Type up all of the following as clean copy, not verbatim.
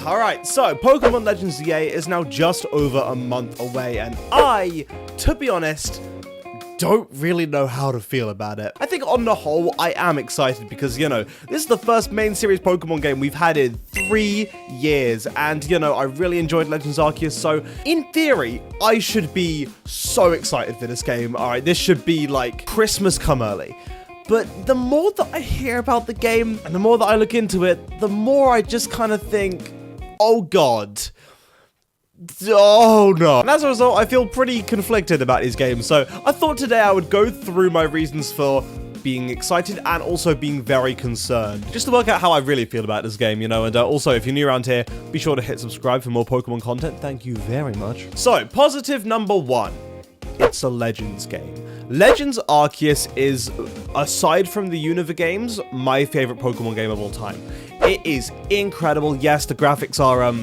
Alright, so Pokemon Legends ZA is now just over a month away, and I, to be honest, don't really know how to feel about it. I think on the whole, I am excited because, you know, this is the first main series Pokemon game we've had in 3 years, and, you know, I really enjoyed Legends Arceus, so in theory, I should be so excited for this game. Alright, this should be like Christmas come early. But the more that I hear about the game, and the more that I look into it, the more I just kind of think, oh god. Oh no. And as a result, I feel pretty conflicted about these games. So I thought today I would go through my reasons for being excited and also being very concerned, just to work out how I really feel about this game, you know. And also, if you're new around here, be sure to hit subscribe for more Pokemon content. Thank you very much. So, positive number 1. It's a Legends game. Legends Arceus is, aside from the Unova games, my favorite Pokemon game of all time. It is incredible. Yes, the graphics are,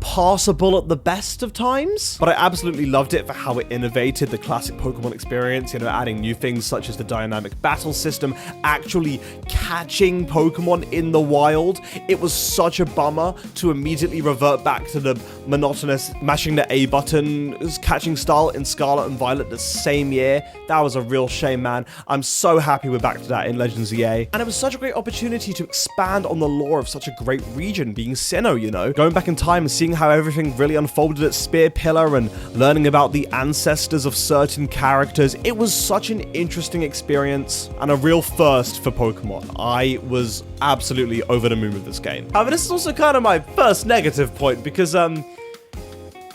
passable at the best of times, but I absolutely loved it for how it innovated the classic Pokemon experience, you know, adding new things such as the dynamic battle system, actually catching Pokemon in the wild. It was such a bummer to immediately revert back to the monotonous mashing the A button catching style in Scarlet and Violet the same year. That was a real shame, man. I'm so happy we're back to that in Legends EA, and it was such a great opportunity to expand on the lore of such a great region, being Sinnoh, you know, going back in time and seeing how everything really unfolded at Spear Pillar and learning about the ancestors of certain characters. It was such an interesting experience and a real first for Pokemon. I was absolutely over the moon with this game. However, this is also kind of my first negative point because,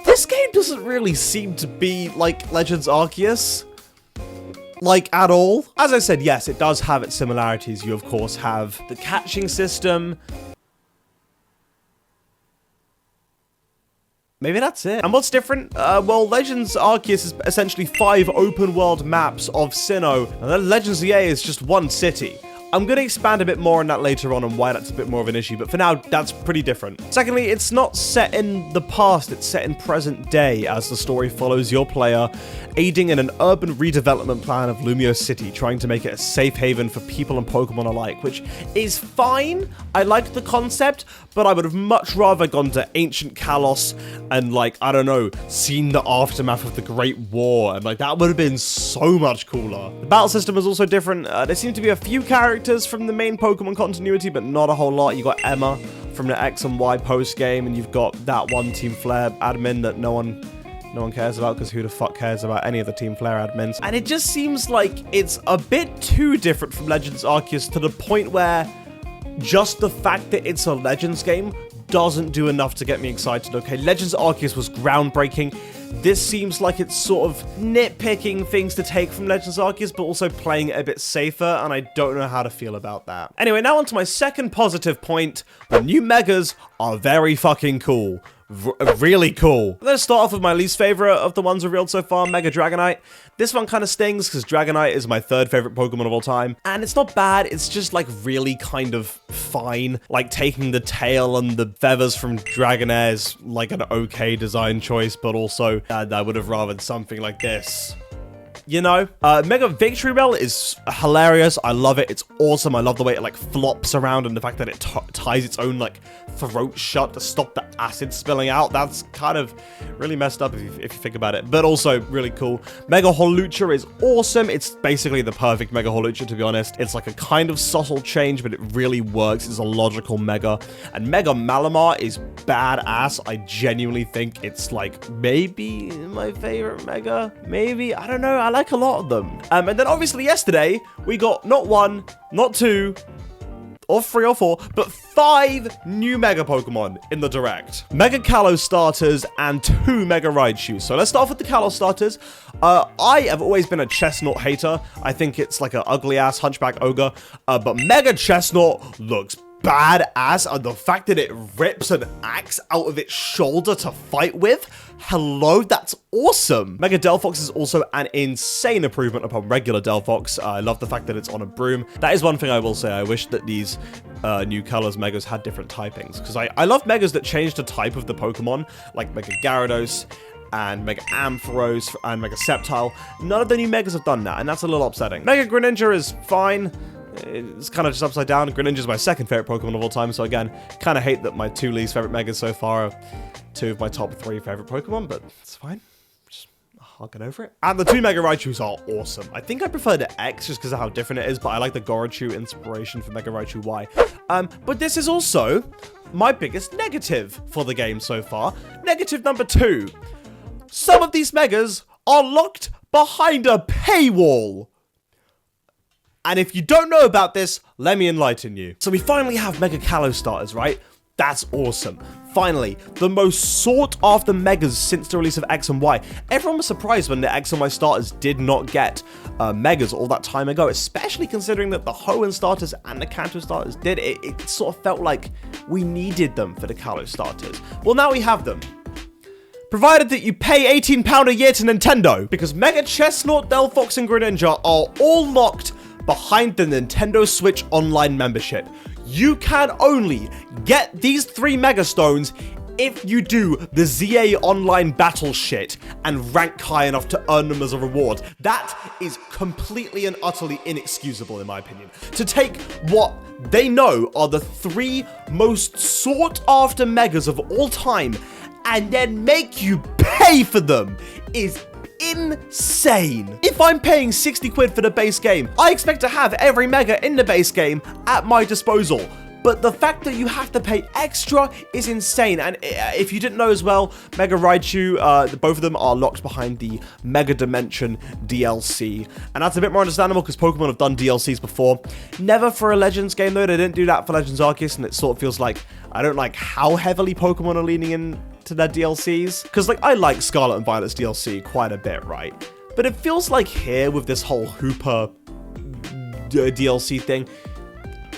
this game doesn't really seem to be like Legends Arceus. Like, at all. As I said, yes, it does have its similarities. You, of course, have the catching system. Maybe that's it. And what's different? Well, Legends Arceus is essentially 5 open world maps of Sinnoh, and then Legends EA is just 1 city. I'm going to expand a bit more on that later on and why that's a bit more of an issue, but for now, that's pretty different. Secondly, it's not set in the past, it's set in present day, as the story follows your player aiding in an urban redevelopment plan of Lumio City, trying to make it a safe haven for people and Pokemon alike, which is fine. I like the concept, but I would have much rather gone to ancient Kalos and, like, I don't know, seen the aftermath of the Great War, and, like, that would have been so much cooler. The battle system is also different. There seem to be a few characters from the main Pokemon continuity, but not a whole lot. You got Emma from the X and Y post game, and you've got that one Team Flare admin that no one cares about, because who the fuck cares about any of the Team Flare admins? And it just seems like it's a bit too different from Legends Arceus to the point where just the fact that it's a Legends game doesn't do enough to get me excited. Okay, Legends Arceus was groundbreaking. This seems like it's sort of nitpicking things to take from Legends Arceus, but also playing it a bit safer, and I don't know how to feel about that. Anyway, now on to my second positive point. The new Megas are very fucking cool. Really cool. Let's start off with my least favorite of the ones revealed so far, Mega Dragonite. This one kind of stings because Dragonite is my 3rd favorite Pokemon of all time. And it's not bad, it's just like really kind of fine. Like taking the tail and the feathers from Dragonair is like an okay design choice, but also I would have rathered something like this. You know, Mega Victory Bell is hilarious. I love it. It's awesome. I love the way it like flops around and the fact that it ties its own like throat shut to stop the acid spilling out. That's kind of really messed up if you think about it, but also really cool. Mega Hawlucha is awesome. It's basically the perfect Mega Hawlucha, to be honest. It's like a kind of subtle change, but it really works. It's a logical Mega. And Mega Malamar is badass. I genuinely think it's like maybe my favorite Mega. Maybe, I don't know. I like a lot of them. And then obviously yesterday, we got not 1, not 2, or 3 or 4, but 5 new Mega Pokemon in the Direct. Mega Kalos starters and 2 Mega Raichus. So let's start off with the Kalos starters. I have always been a Chestnut hater. I think it's like an ugly-ass hunchback ogre. But Mega Chestnut looks badass, and the fact that it rips an axe out of its shoulder to fight with, hello, that's awesome. Mega Delphox is also an insane improvement upon regular Delphox. I love the fact that it's on a broom. That is one thing I will say. I wish that these new colors Megas had different typings, because I love Megas that change the type of the Pokemon, like Mega Gyarados and Mega Ampharos and Mega Sceptile. None of the new Megas have done that, and that's a little upsetting. Mega Greninja is fine. It's kind of just upside down. Greninja's my second favorite Pokemon of all time, so again, kind of hate that my 2 least favorite Megas so far are 2 of my top 3 favorite Pokemon, but it's fine. I'll get over it. And the 2 Mega Raichus are awesome. I think I prefer the X just because of how different it is, but I like the Gorochu inspiration for Mega Raichu Y. But this is also my biggest negative for the game so far. Negative number 2. Some of these Megas are locked behind a paywall. And if you don't know about this, let me enlighten you. So we finally have Mega Kalos starters, right? That's awesome. Finally, the most sought after Megas since the release of X and Y. Everyone was surprised when the X and Y starters did not get Megas all that time ago, especially considering that the Hoenn starters and the Kanto starters did. It sort of felt like we needed them for the Kalos starters. Well, now we have them. Provided that you pay £18 a year to Nintendo, because Mega Chestnut, Delphox, and Greninja are all locked behind the Nintendo Switch Online membership. You can only get these 3 Mega Stones if you do the ZA Online battle shit and rank high enough to earn them as a reward. That is completely and utterly inexcusable in my opinion. To take what they know are the 3 most sought after Megas of all time and then make you pay for them is insane. If I'm paying 60 quid for the base game, I expect to have every Mega in the base game at my disposal. But the fact that you have to pay extra is insane. And if you didn't know as well, Mega Raichu, both of them are locked behind the Mega Dimension DLC. And that's a bit more understandable because Pokemon have done DLCs before. Never for a Legends game though. They didn't do that for Legends Arceus, and it sort of feels like I don't like how heavily Pokemon are leaning in to their DLCs. Because like I like Scarlet and Violet's DLC quite a bit, right? But it feels like here with this whole Hooper DLC thing,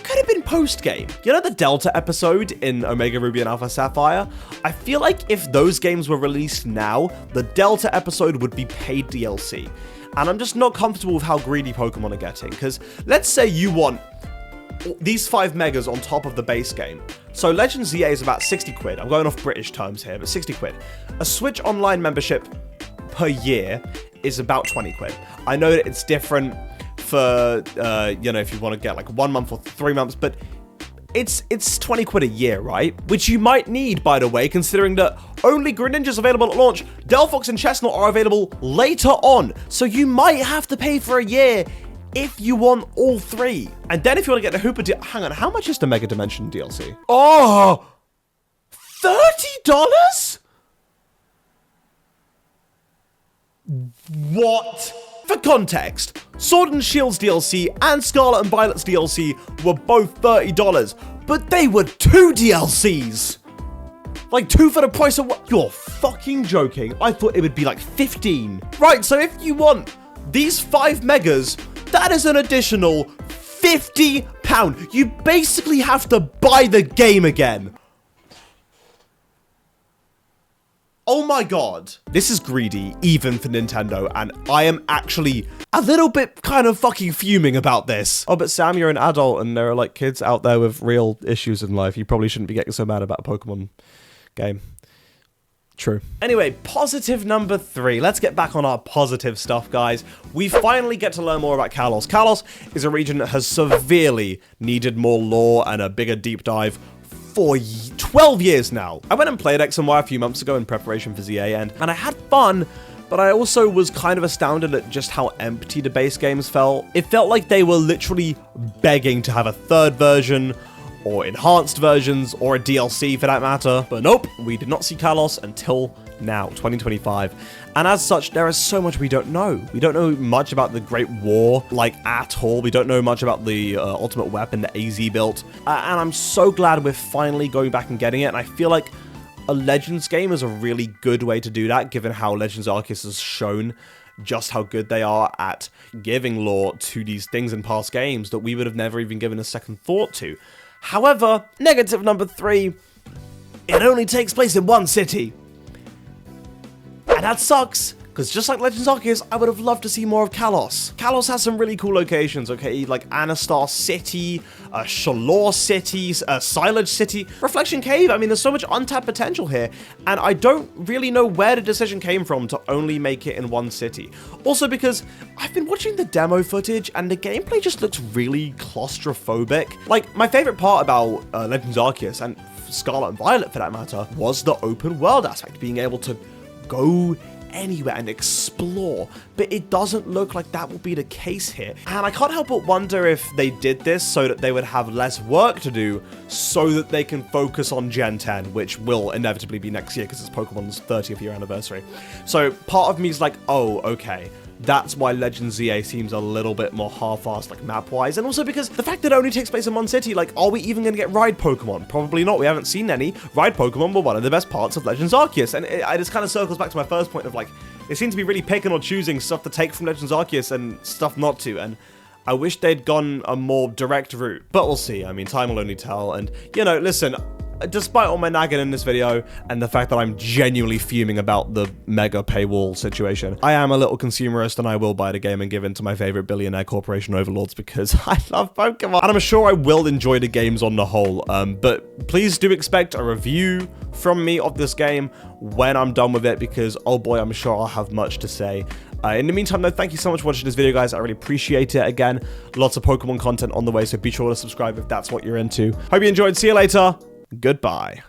could have been post-game. You know the Delta episode in Omega Ruby and Alpha Sapphire? I feel like if those games were released now, the Delta episode would be paid DLC. And I'm just not comfortable with how greedy Pokemon are getting, because let's say you want these 5 Megas on top of the base game. So Legends ZA is about 60 quid. I'm going off British terms here, but 60 quid. A Switch Online membership per year is about 20 quid. I know that it's different for, you know, if you want to get like 1 month or 3 months, but it's 20 quid a year, right? Which you might need, by the way, considering that only Greninja's available at launch, Delphox and Chestnut are available later on. So you might have to pay for a year if you want all 3. And then if you want to get the Hooper hang on, how much is the Mega Dimension DLC? Oh, $30? What? For context, Sword and Shield's DLC and Scarlet and Violet's DLC were both $30, but they were 2 DLCs. Like 2 for the price of what? You're fucking joking. I thought it would be like 15. Right, so if you want these 5 Megas, that is an additional £50. You basically have to buy the game again. Oh my god. This is greedy, even for Nintendo, and I am actually a little bit kind of fucking fuming about this. Oh, but Sam, you're an adult, and there are, like, kids out there with real issues in life. You probably shouldn't be getting so mad about a Pokemon game. True. Anyway, positive number 3. Let's get back on our positive stuff, guys. We finally get to learn more about Kalos. Kalos is a region that has severely needed more lore and a bigger deep dive for 12 years now. I went and played X and Y a few months ago in preparation for ZA End, and I had fun, but I also was kind of astounded at just how empty the base games felt. It felt like they were literally begging to have a 3rd version, or enhanced versions, or a DLC for that matter. But nope, we did not see Kalos until now, 2025. And as such, there is so much we don't know. We don't know much about the Great War, like, at all. We don't know much about the ultimate weapon that AZ built. And I'm so glad we're finally going back and getting it. And I feel like a Legends game is a really good way to do that, given how Legends Arceus has shown just how good they are at giving lore to these things in past games that we would have never even given a second thought to. However, negative number 3, it only takes place in 1 city. And that sucks, Because just like Legends Arceus, I would have loved to see more of Kalos. Kalos has some really cool locations, okay, like Anastar City, Shalor City, Silage City, Reflection Cave. I mean, there's so much untapped potential here, and I don't really know where the decision came from to only make it in one city. Also because I've been watching the demo footage, and the gameplay just looks really claustrophobic. Like, my favorite part about Legends Arceus, and Scarlet and Violet for that matter, was the open world aspect, being able to go anywhere and explore, but it doesn't look like that will be the case here. And I can't help but wonder if they did this so that they would have less work to do so that they can focus on Gen 10, which will inevitably be next year because it's Pokemon's 30th year anniversary. So part of me is like, oh, okay. That's why Legends ZA seems a little bit more half-assed, like map-wise, and also because the fact that it only takes place in one city, like, are we even going to get ride Pokemon? Probably not. We haven't seen any. Ride Pokemon were one of the best parts of Legends Arceus, and it just kind of circles back to my first point of, like, they seem to be really picking or choosing stuff to take from Legends Arceus and stuff not to, and I wish they'd gone a more direct route. But we'll see. I mean, time will only tell, and, you know, listen, despite all my nagging in this video and the fact that I'm genuinely fuming about the mega paywall situation, I am a little consumerist and I will buy the game and give in to my favorite billionaire corporation overlords because I love Pokemon. And I'm sure I will enjoy the games on the whole, but please do expect a review from me of this game when I'm done with it because, oh boy, I'm sure I'll have much to say. In the meantime, though, thank you so much for watching this video, guys. I really appreciate it. Again, lots of Pokemon content on the way, so be sure to subscribe if that's what you're into. Hope you enjoyed. See you later. Goodbye.